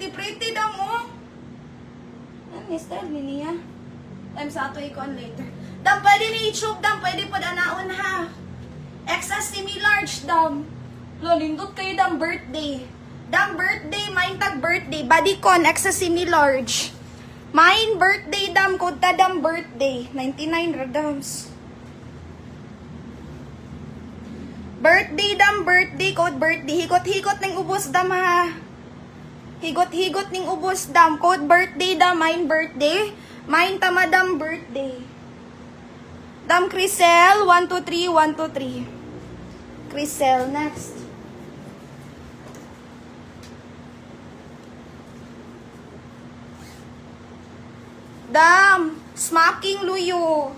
Pretty dam, oh. Ano ni style niya? Time sa ato ikon later. Dam, pwede ni i-choke, dam. Pwede po anaon, ha. XS semi-large, dam. Lo, lindot kayo, dam, birthday. Dam, birthday, mine tag birthday. Bodycon, XS semi-large. Mine birthday, dam. Code ta, dam, birthday. 99 radams. Birthday, dam, birthday. Code birthday. Higot-higot ng ubos, dam, ha. Higot-higot ng ubos, dam. Code birthday, dam. Mine birthday. Mine tama, dam, birthday. Dam, Crisel. 123, 123. Crisel, next. Dam, smacking luyo.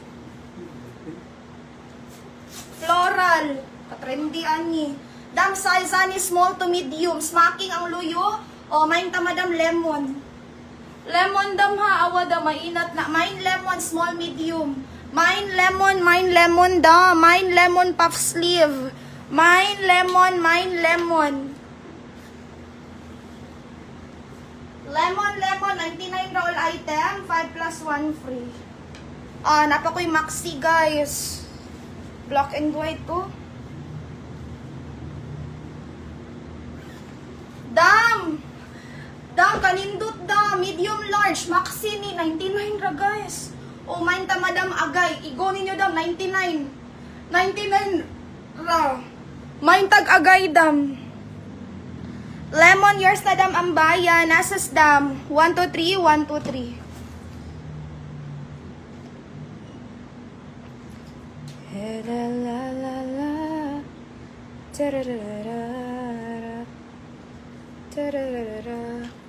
Floral. Katrendian ni. Dam, size ani small to medium. Smacking ang luyo. O, main tama, dam, lemon. Lemon, dam, ha. Awa, dam, mainat na. Main lemon, small, medium. Main lemon, dam. Main lemon, puff sleeve. Main lemon. Lemon, 99 roll item, 5 plus 1 free. Napa ko yung maxi, guys. Black and white to. Dam, kanindot da. Medium large, maxi ni, 99 ra, guys. O, main ta, madam, agay. Igo ninyo, dam, 99. 99 ra. Main tag agay, dam. Lemon, yours na, dam, ang bayan. Nasas, dam. 123, 123. La la la la. Tararara. Tararara.